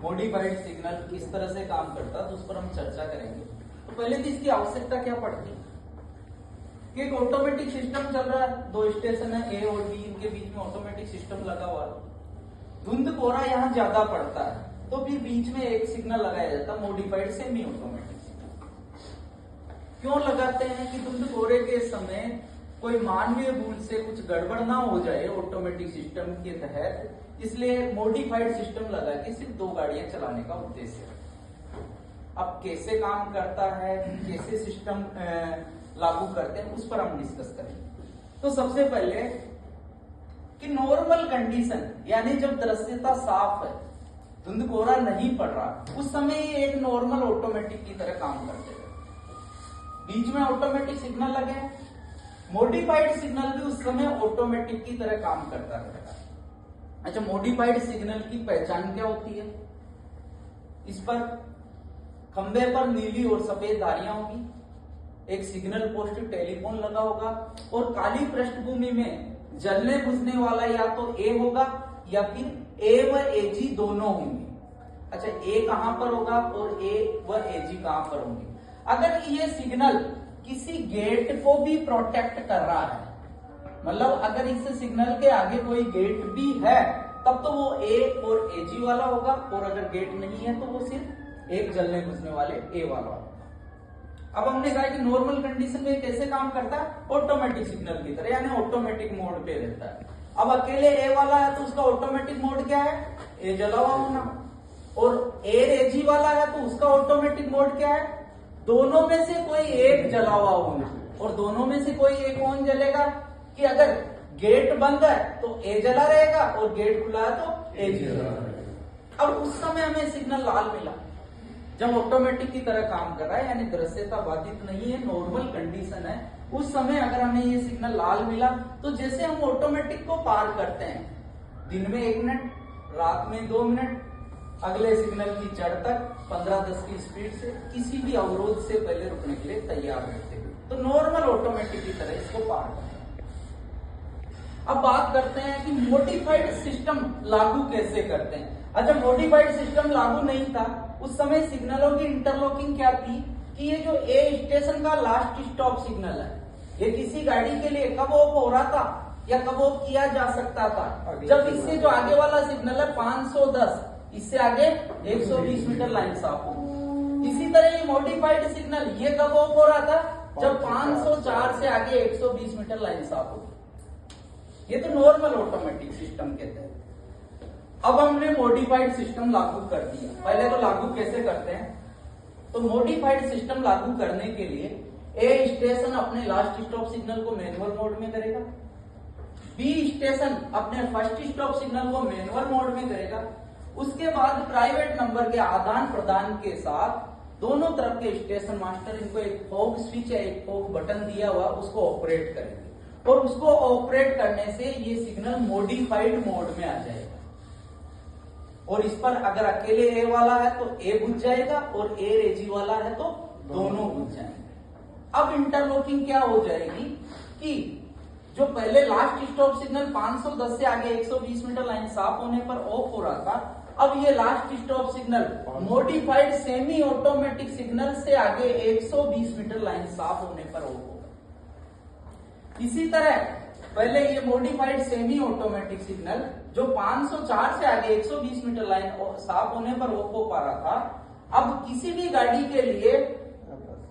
Modified signal किस तरह से काम करता है तो उस पर हम चर्चा करेंगे। तो पहले तो इसकी आवश्यकता क्या पड़ती है कि एक ऑटोमेटिक सिस्टम चल रहा है, दो स्टेशन है ए और बी, इनके बीच में ऑटोमेटिक सिस्टम लगा हुआ है। धुंध कोहरा यहाँ ज्यादा पड़ता है तो फिर बीच में एक सिग्नल लगाया जाता है मॉडिफाइड सेमी ऑटोमेटिक सिग्नल। क्यों लगाते हैं कि धुंध कोहरे के समय कोई मानवीय भूल से कुछ गड़बड़ ना हो जाए ऑटोमेटिक सिस्टम के तहत, इसलिए मॉडिफाइड सिस्टम लगा के सिर्फ दो गाड़ियां चलाने का उद्देश्य है। अब कैसे काम करता है, कैसे सिस्टम लागू करते हैं, उस पर हम डिस्कस करेंगे। तो सबसे पहले कि नॉर्मल कंडीशन यानी जब दृश्यता साफ है, धुंध कोहरा नहीं पड़ रहा, उस समय ये एक नॉर्मल ऑटोमेटिक की तरह काम करते हैं। बीच में ऑटोमेटिक सिग्नल लगे, मॉडिफाइड सिग्नल भी उस समय ऑटोमेटिक की तरह काम करता है। अच्छा, मॉडिफाइड सिग्नल की पहचान क्या होती है? इस पर खंबे पर नीली और सफेद धारियां होगी, एक सिग्नल पोस्ट टेलीफोन लगा होगा और काली पृष्ठभूमि में जलने बुझने वाला या तो ए होगा या फिर ए व एजी दोनों होंगे। अच्छा, ए कहां पर होगा और ए व एजी कहां पर होंगे? अगर ये सिग्नल किसी गेट को भी प्रोटेक्ट कर रहा है, मतलब अगर इस सिग्नल के आगे कोई गेट भी है तब तो वो ए और एजी वाला होगा, और अगर गेट नहीं है तो वो सिर्फ एक जलने बुझने वाले ए वाला होगा। अब हमने कहा कि नॉर्मल कंडीशन में कैसे काम करता है, ऑटोमेटिक सिग्नल की तरह, यानी ऑटोमेटिक मोड पे रहता है। अब अकेले ए वाला है तो उसका ऑटोमेटिक मोड क्या है? ए जला हुआ होना। और ए एजी वाला है तो उसका ऑटोमेटिक मोड क्या है? दोनों में से कोई एक जला हुआ होना। और दोनों में से कोई एक कौन जलेगा कि अगर गेट बंद है तो ए जला रहेगा और गेट खुला है तो ए जला रहेगा। अब उस समय हमें सिग्नल लाल मिला जब ऑटोमेटिक की तरह काम कर रहा है, यानी दृश्यता बाधित नहीं है, नॉर्मल कंडीशन है। उस समय अगर हमें ये सिग्नल लाल मिला तो जैसे हम ऑटोमेटिक को पार करते हैं, दिन में 1 मिनट, रात में 2 मिनट, अगले सिग्नल की चढ़ तक 15-10 की स्पीड से किसी भी अवरोध से पहले रुकने के लिए तैयार रहते हैं। तो नॉर्मल ऑटोमेटिक की तरह इसको पार करते हैं। अब बात करते हैं कि मॉडिफाइड सिस्टम लागू कैसे करते हैं। अच्छा, मॉडिफाइड सिस्टम लागू नहीं था उस समय, सिग्नलों की इंटरलॉकिंग क्या थी कि ये जो ए स्टेशन का लास्ट स्टॉप सिग्नल है, ये किसी गाड़ी के लिए कब ऑफ हो रहा था या कब ऑफ किया जा सकता था? जब इससे जो आगे वाला सिग्नल है 510, इससे आगे 120 मीटर लाइन साफ हो। इसी तरह ये मॉडिफाइड सिग्नल ये कब ऑफ हो रहा था? जब 504 से आगे 120 मीटर लाइन साफ हो। ये तो नॉर्मल ऑटोमेटिक सिस्टम के तहत। अब हमने मॉडिफाइड सिस्टम लागू कर दिया। पहले तो लागू कैसे करते हैं, तो मॉडिफाइड सिस्टम लागू करने के लिए ए स्टेशन अपने लास्ट स्टॉप सिग्नल को मैनुअल मोड में करेगा, बी स्टेशन अपने फर्स्ट स्टॉप सिग्नल को मैनुअल मोड में करेगा। उसके बाद प्राइवेट नंबर के आदान प्रदान के साथ दोनों तरफ के स्टेशन मास्टर इनको एक फॉग स्विच या एक फॉग बटन दिया हुआ उसको ऑपरेट करेंगे, और उसको ऑपरेट करने से ये सिग्नल मॉडिफाइड मोड में आ जाएगा। और इस पर अगर अकेले ए वाला है तो ए बुझ जाएगा और ए एजी वाला है तो दोनों बुझ जाएंगे। अब इंटरलॉकिंग क्या हो जाएगी कि जो पहले लास्ट स्टॉप सिग्नल 510 से आगे 120 मीटर लाइन साफ होने पर ऑफ हो रहा था, अब ये last stop signal modified semi automatic signal से आगे 120 मीटर लाइन साफ होने पर ऑफ होगा। इसी तरह पहले ये मॉडिफाइड सेमी ऑटोमेटिक सिग्नल जो 504 से आगे 120 मीटर लाइन साफ होने पर ऑफ हो पा रहा था, अब किसी भी गाड़ी के लिए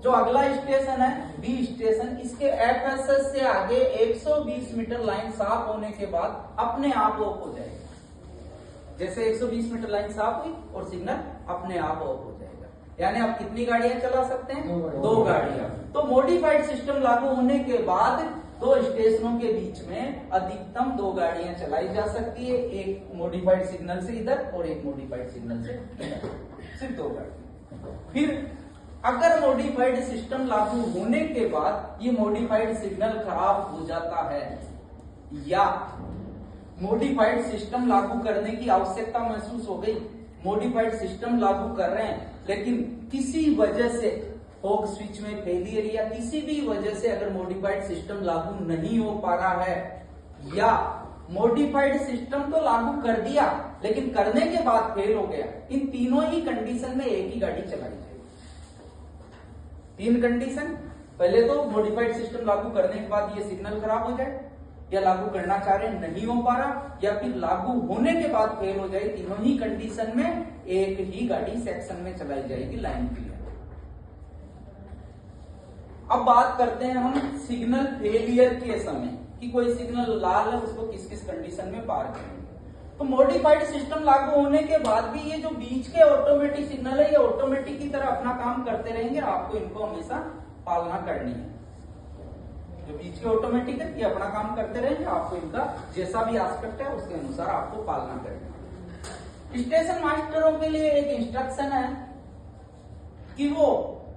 जो अगला स्टेशन है बी स्टेशन, इसके एफएसएस से आगे 120 मीटर लाइन साफ होने के बाद अपने आप ऑफ हो जाएगा। जैसे 120 मीटर लाइन साफ हुई और सिग्नल अपने आप ऑफ हो जाएगा। यानी आप कितनी गाड़ियां चला सकते हैं? 2 गाड़ियां। तो मॉडिफाइड सिस्टम लागू होने के बाद 2 स्टेशनों के बीच में अधिकतम 2 गाड़ियां चलाई जा सकती है, एक मॉडिफाइड सिग्नल से इधर और एक मॉडिफाइड सिग्नल से इधर, सिर्फ 2 गाड़ियां। फिर अगर मॉडिफाइड सिस्टम लागू होने के बाद ये मॉडिफाइड सिग्नल खराब हो जाता है या मॉडिफाइड सिस्टम लागू करने की आवश्यकता महसूस हो गई, मॉडिफाइड सिस्टम लागू कर रहे हैं लेकिन किसी वजह से फॉग स्विच में फेलियर या किसी भी वजह से अगर मॉडिफाइड सिस्टम लागू नहीं हो पा रहा है या मॉडिफाइड सिस्टम तो लागू कर दिया, लेकिन करने के बाद फेल हो गया। इन तीनों ही कंडीशन में एक ही गाड़ी चलाई जाएगी। 3 कंडीशन, पहले तो मॉडिफाइड सिस्टम लागू करने के बाद ये सिग्नल खराब हो जाए, या लागू करना चाह रहे नहीं हो पा रहा, या फिर लागू होने के बाद फेल हो जाए। तीनों ही कंडीशन में एक ही गाड़ी सेक्शन में चलाई जाएगी लाइन क्लियर। अब बात करते हैं हम सिग्नल फेलियर के समय कि कोई सिग्नल लाल है, उसको किस किस कंडीशन में पार करेंगे। तो मॉडिफाइड सिस्टम लागू होने के बाद भी ये जो बीच के ऑटोमेटिक सिग्नल है, ये ऑटोमेटिक की तरह अपना काम करते रहेंगे। आपको इनको हमेशा पालना करनी है। जो बीच के ऑटोमेटिक है, ये अपना काम करते रहेंगे। आपको इनका जैसा भी एस्पेक्ट है उसके अनुसार आपको पालना करनी है। स्टेशन मास्टरों के लिए एक इंस्ट्रक्शन है कि वो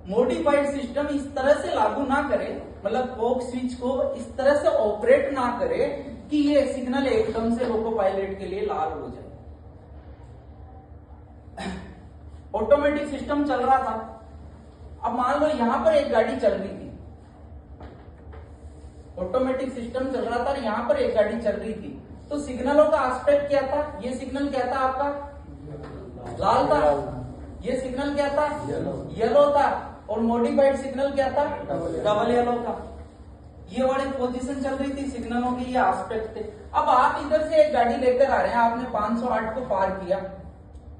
मॉडिफाइड सिस्टम इस तरह से लागू ना करे, मतलब फोक स्विच को इस तरह से ऑपरेट ना करे कि ये सिग्नल एकदम से लोको पायलट के लिए लाल हो जाए। ऑटोमेटिक सिस्टम चल रहा था, अब मान लो यहां पर एक गाड़ी चल रही थी। ऑटोमेटिक सिस्टम चल रहा था और यहां पर एक गाड़ी चल रही थी, तो सिग्नलों का एस्पेक्ट क्या था? ये सिग्नल क्या था आपका? लाल था। ये सिग्नल क्या था? येलो था। और मॉडिफाइड सिग्नल क्या था? डबल येलो था। ये वाली पोजीशन चल रही थी सिग्नलों की, ये एस्पेक्ट थे। अब आप इधर से एक गाड़ी लेकर आ रहे हैं, आपने 508 को पार किया।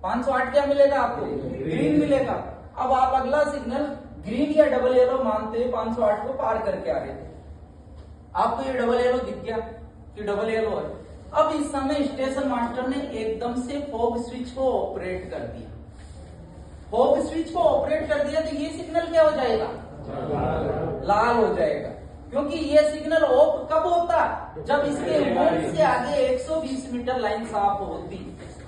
508 क्या मिलेगा आपको? ग्रीन मिलेगा। अब आप अगला सिग्नल ग्रीन या डबल येलो मानते हुए 508 को पार करके आ रहे थे। आपको ये डबल येलो दिख गया कि डबल येलो है। अब इस समय स्टेशन मास्टर ने एकदम से फॉग स्विच को ऑपरेट कर दिया। फॉग स्विच को ऑपरेट कर दिया तो ये सिग्नल क्या हो जाएगा? लाल हो जाएगा। क्योंकि ये सिग्नल ऑफ कब होता? जब इसके होम से आगे 120 मीटर लाइन साफ होती,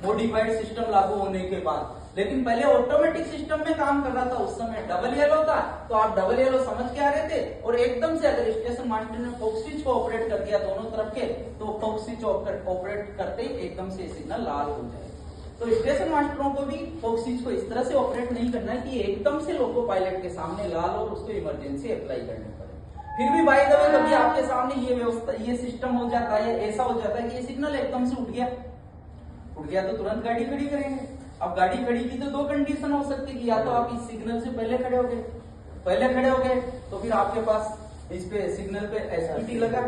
मॉडिफाइड सिस्टम लागू होने के बाद। लेकिन पहले ऑटोमेटिक सिस्टम में काम कर रहा था, उस समय डबल येलो था, तो आप डबल येलो समझ के आ रहे थे। और एकदम से अगर स्टेशन मास्टर ने फॉग स्विच को ऑपरेट कर दिया दोनों तरफ के, तो फॉग स्विच ऑपरेट करते ही एकदम से सिग्नल लाल हो जाए। तो स्टेशन मास्टरों को भी फॉग स्विच को इस तरह से ऑपरेट नहीं करना है कि एकदम से लोको पायलट के सामने लाल और उसको इमरजेंसी अप्लाई करनी पड़े। फिर भी बाय द वे कभी आपके सामने ये व्यवस्था, ये सिस्टम हो जाता है, ऐसा हो जाता है कि ये सिग्नल एकदम से उठ गया तो तुरंत गाड़ी खड़ी करेंगे। अब गाड़ी खड़ी की तो 2 कंडीशन हो सकती है कि या तो आप इस सिग्नल से पहले खड़े हो गए तो फिर आपके पास इस पे सिग्नल पे एसपीटी लगा,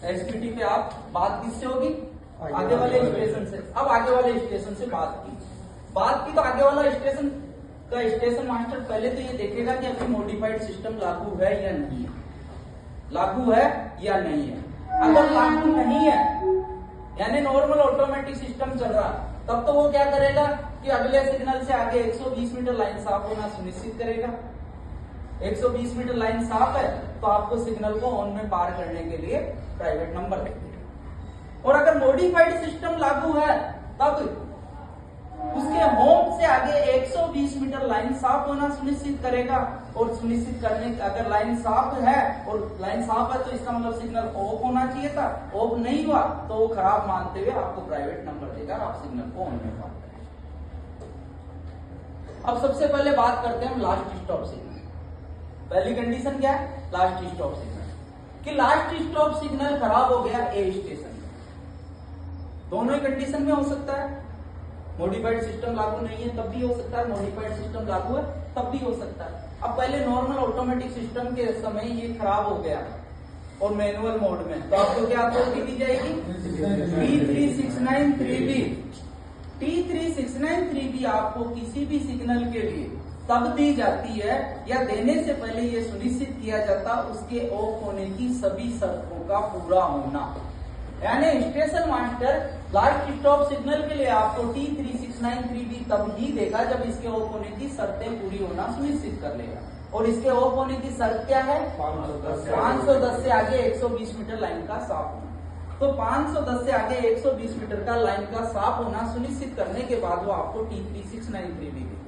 एसपीटी पे आप बात किससे होगी? आगे वाले स्टेशन से। अब आगे वाले स्टेशन से बात की तो आगे वाला स्टेशन का स्टेशन मास्टर पहले तो ये देखेगा कि अभी मॉडिफाइड सिस्टम लागू है या नहीं है, अगर लागू नहीं है, यानी नॉर्मल ऑटोमेटिक सिस्टम चल रहा, तब तो वो क्या करेगा कि अगले सिग्नल से आगे 120 मीटर लाइन साफ होना सुनिश्चित करेगा। 120 मीटर लाइन साफ है तो आपको सिग्नल को ऑन में पार करने के लिए प्राइवेट नंबर देंगे। और अगर मॉडिफाइड सिस्टम लागू है तब उसके होम से आगे 120 मीटर लाइन साफ होना सुनिश्चित करेगा। और सुनिश्चित करने, अगर लाइन साफ है और लाइन साफ है तो इसका मतलब सिग्नल ऑफ होना चाहिए था, ऑफ नहीं हुआ तो वो खराब मानते हुए आपको प्राइवेट नंबर देगा, आप सिग्नल को ऑन में पार करेंगे। अब सबसे पहले बात करते हैं हम लास्ट स्टॉप सिग्नल। पहली कंडीशन क्या है? Last stop signal. कि लास्ट स्टॉप सिग्नल खराब हो गया ए स्टेशन। दोनों ही कंडीशन में हो सकता है। मॉडिफाइड सिस्टम लागू नहीं है तब भी हो सकता है, मॉडिफाइड सिस्टम लागू है तब भी हो सकता है। अब पहले नॉर्मल ऑटोमेटिक सिस्टम के समय ये खराब हो गया और मैनुअल मोड में, तो आपको क्या अथॉरिटी दी जाएगी? T3693B। T3693B आपको किसी भी सिग्नल के लिए तब दी जाती है या देने से पहले ये सुनिश्चित किया जाता उसके ऑफ होने की सभी शर्तों का पूरा होना। यानी station master last stop signal के लिए आपको T3693B तब ही देगा जब इसके ऑफ होने की शर्तें पूरी होना सुनिश्चित कर लेगा। और इसके ऑफ होने की शर्त क्या है? 510 से आगे 120 मीटर लाइन का साफ होना। तो 510 से आगे 120 मीटर का लाइन का साफ होना सुनिश्चित करने के बाद वो आपको T3693B देगा।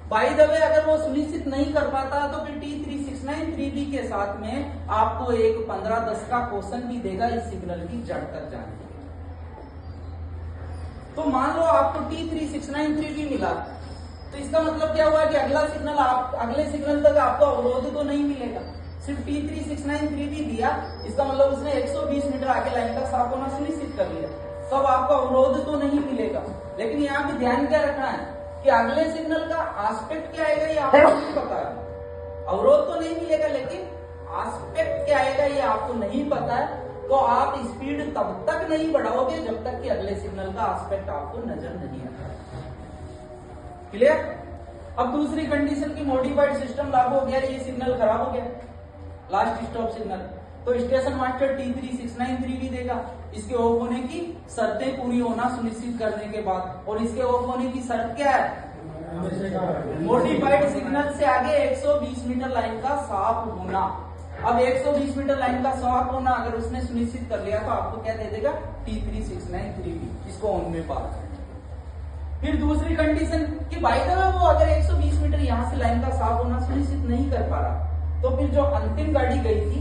बाय द वे अगर वो सुनिश्चित नहीं कर पाता तो फिर T3693B के साथ में आपको एक 15-10 का क्वेश्चन भी देगा इस सिग्नल की जड़ तक जाने के लिए। तो मान लो आपको T3693B मिला, तो इसका मतलब क्या हुआ कि अगला सिग्नल अगले सिग्नल तक आपको अवरोध तो नहीं मिलेगा। सिर्फ T3693 दिया, इसका मतलब उसने 120 मीटर आगे लाइन का साफ होना सुनिश्चित कर लिया, तो अब आपको अवरोध तो नहीं मिलेगा। लेकिन यहाँ पे ध्यान क्या रखना है कि अगले सिग्नल का एस्पेक्ट क्या आएगा ये आपको नहीं पता है। अवरोध तो नहीं मिलेगा लेकिन एस्पेक्ट क्या आएगा ये आपको नहीं पता है, तो आप स्पीड तब तक नहीं बढ़ाओगे जब तक कि अगले सिग्नल का एस्पेक्ट आपको नजर नहीं आता। क्लियर? अब दूसरी कंडीशन की मॉडिफाइड सिस्टम लागू हो गया, ये सिग्नल खराब हो गया, लास्ट स्टॉप सिग्नल, तो स्टेशन मास्टर T3693 भी देगा इसके ऑफ होने की शर्तें पूरी होना सुनिश्चित करने के बाद। और इसके ऑफ होने की शर्त क्या है? मॉडिफाइड सिग्नल से आगे 120 मीटर लाइन का साफ होना। अब 120 मीटर लाइन का साफ होना अगर उसने सुनिश्चित कर लिया तो आपको क्या दे देगा? T3693 भी, इसको ऑन में पार करना। फिर दूसरी कंडीशन कि भाई वो अगर 120 मीटर यहाँ से लाइन का साफ होना सुनिश्चित नहीं कर पा रहा तो फिर जो अंतिम गाड़ी गई थी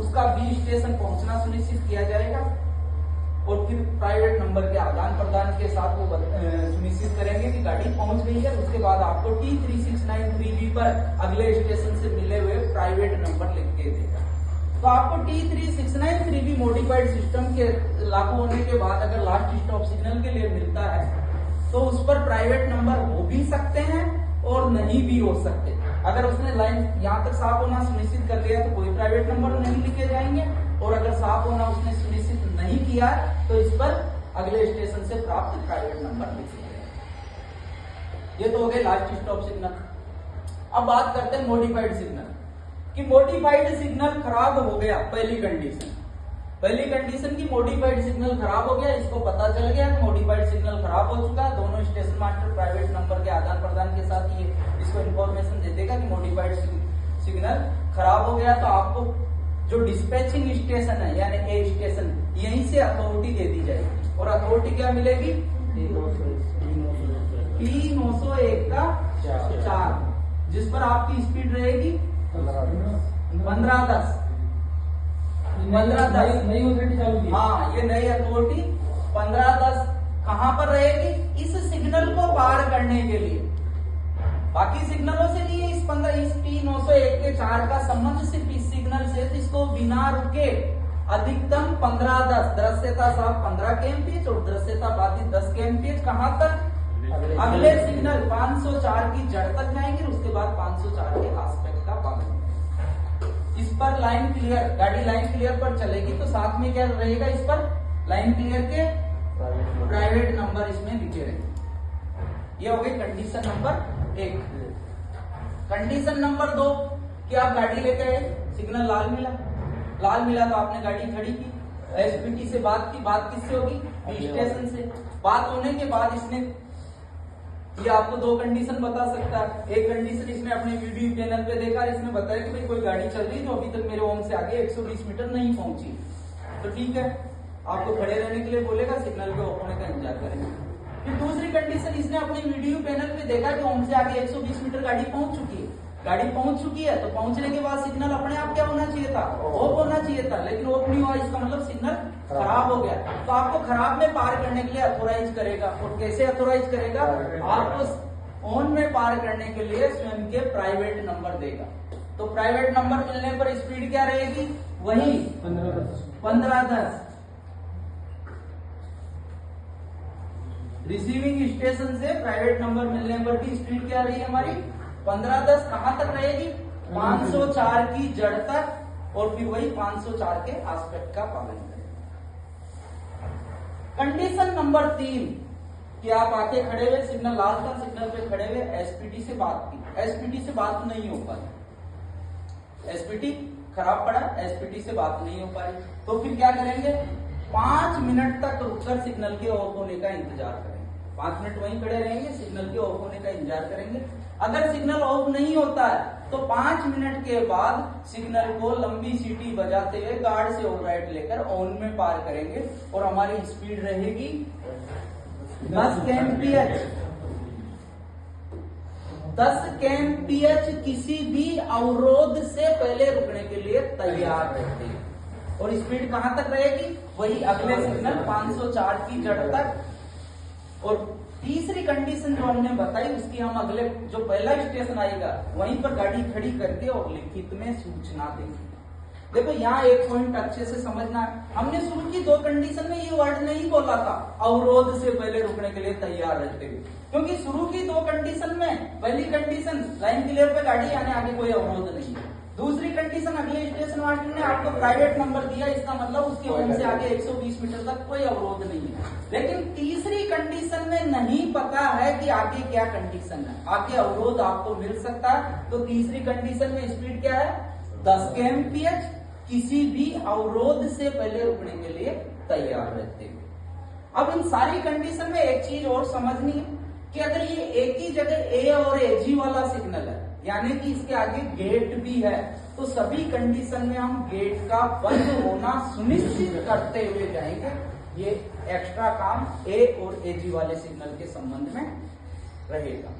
उसका बी स्टेशन पहुंचना सुनिश्चित किया जाएगा, और फिर प्राइवेट नंबर के आदान प्रदान के साथ वो सुनिश्चित करेंगे कि गाड़ी पहुंच गई है। उसके बाद आपको T3693 पर अगले स्टेशन से मिले हुए प्राइवेट नंबर लिख के देगा। तो आपको T3693 मॉडिफाइड सिस्टम के लागू होने के बाद अगर लास्ट स्टॉप सिग्नल के लिए मिलता है तो उस पर प्राइवेट नंबर हो भी सकते हैं और नहीं भी हो सकते। अगर उसने लाइन यहाँ तक साफ होना सुनिश्चित कर लिया तो कोई प्राइवेट नंबर नहीं लिखे जाएंगे, और अगर साफ होना उसने सुनिश्चित नहीं किया तो इस पर अगले स्टेशन से प्राप्त प्राइवेट नंबर लिखे जाएंगे। ये तो हो गए लास्ट स्टॉप सिग्नल। अब बात करते हैं मॉडिफाइड सिग्नल कि मॉडिफाइड सिग्नल खराब हो गया। पहली कंडीशन की मॉडिफाइड सिग्नल खराब हो गया, इसको पता चल गया कि मॉडिफाइड सिग्नल खराब हो चुका है। दोनों स्टेशन मास्टर प्राइवेट नंबर के आदान प्रदान के साथ ये इसको इन्फॉर्मेशन दे देगा कि मॉडिफाइड सिग्नल खराब हो गया। तो आपको जो डिस्पैचिंग स्टेशन है यानी ए स्टेशन, यहीं से अथॉरिटी दे दी जाएगी, और अथॉरिटी क्या मिलेगी? T901 का 4, जिस पर आपकी स्पीड रहेगी 1510 नई अथॉरिटी चालू की। हाँ, ये नई अथॉरिटी 1510 कहां पर रहेगी? इस सिग्नल को पार करने के लिए। बाकी सिग्नलों से नहीं है इस T901 के 4 का संबंध सिर्फ इस सिग्नल से, इसको बिना रुके अधिकतम 1510 दृश्यता साफ 15 kmph और दृश्यता बाधित 10 kmph कहां तक? अगले सिग्नल 504 की जड़ तक जाएंगे, उसके बाद 504 के एस्पेक्ट का पालन। इस पर लाइन क्लियर, गाड़ी लाइन क्लियर पर चलेगी तो साथ में क्या रहेगा? इस पर लाइन क्लियर के प्राइवेट नंबर इसमें लिखे रहेंगे। ये हो गई कंडीशन नंबर 1। कंडीशन नंबर 2 कि आप गाड़ी लेके आए, सिग्नल लाल मिला तो आपने गाड़ी खड़ी की, एसपीटी से बात की। बात किससे होगी? स्टेशन से। बात होने के बाद इसने ये आपको 2 कंडीशन बता सकता है। एक कंडीशन इसने अपने वीडियो पैनल पे देखा, इसने बताया कि भाई कोई गाड़ी चल रही जो अभी तक मेरे होम से आगे 120 मीटर नहीं पहुंची, तो ठीक है आपको खड़े रहने के लिए बोलेगा, सिग्नल के ऑफ होने का इंतजार करेंगे। फिर दूसरी कंडीशन इसने अपने वीडियो पैनल पे देखा कि होम से आगे 120 मीटर गाड़ी पहुंच चुकी है। गाड़ी पहुंच चुकी है तो पहुंचने के बाद सिग्नल अपने आप क्या होना चाहिए था? ऑफ होना चाहिए था, लेकिन ऑफ नहीं हुआ, इसका मतलब सिग्नल खराब हो गया। तो आपको खराब में पार करने के लिए अथोराइज करेगा। और कैसे अथोराइज करेगा? आपको ऑन में पार करने के लिए स्वयं के प्राइवेट नंबर देगा। तो प्राइवेट नंबर मिलने पर स्पीड क्या रहेगी? वही 1510। रिसीविंग स्टेशन से प्राइवेट नंबर मिलने पर भी स्पीड क्या रही है हमारी? 1510। कहां तक रहेगी? 504 की जड़ तक, और फिर वही 504 के एस्पेक्ट का पालन करें। कंडीशन नंबर 3 कि आप आके खड़े हुए, सिग्नल लाल था, सिग्नल पे खड़े हुए, एसपीटी से बात की। एसपीटी से बात नहीं हो पाई, एसपीटी खराब पड़ा, एसपीटी से बात नहीं हो पाई, तो फिर क्या करेंगे? 5 मिनट तक रुककर सिग्नल के ऑफ होने का इंतजार करेंगे। 5 मिनट वहीं खड़े रहेंगे, सिग्नल के ऑफ होने का इंतजार करेंगे। अगर सिग्नल ऑफ नहीं होता है तो 5 मिनट के बाद सिग्नल को लंबी सीटी बजाते हुए गार्ड से ओवरराइड लेकर ऑन में पार करेंगे, और हमारी स्पीड रहेगी 10 kmph। 10 kmph किसी भी अवरोध से पहले रुकने के लिए तैयार रहती है। और स्पीड कहां तक रहेगी? वही अगले सिग्नल 504 की जड़ तक। और तीसरी कंडीशन जो हमने बताई उसकी हम अगले जो पहला स्टेशन आएगा वहीं पर गाड़ी खड़ी करके और लिखित में सूचना देंगे। देखो यहाँ एक पॉइंट अच्छे से समझना है, हमने शुरू की 2 कंडीशन में ये वर्ड नहीं बोला था अवरोध से पहले रुकने के लिए तैयार रहते हुए, क्योंकि शुरू की 2 कंडीशन में पहली कंडीशन लाइन क्लियर पे गाड़ी आने आगे कोई अवरोध नहीं है, दूसरी कंडीशन अगले स्टेशन मास्टर ने आपको प्राइवेट नंबर दिया, इसका मतलब उसके होम से आगे 120 मीटर तक कोई अवरोध नहीं है। लेकिन तीसरी कंडीशन में नहीं पता है कि आगे क्या कंडीशन है, आगे अवरोध आपको मिल सकता है, तो तीसरी कंडीशन में स्पीड क्या है 10 kmph, किसी भी अवरोध से पहले रुकने के लिए तैयार रहते हुए। अब इन सारी कंडीशन में एक चीज और समझनी है कि अगर ये एक ही जगह ए और एजी वाला सिग्नल है, यानी कि इसके आगे गेट भी है, तो सभी कंडीशन में हम गेट का बंद होना सुनिश्चित करते हुए जाएंगे। ये एक्स्ट्रा काम ए और एजी वाले सिग्नल के संबंध में रहेगा।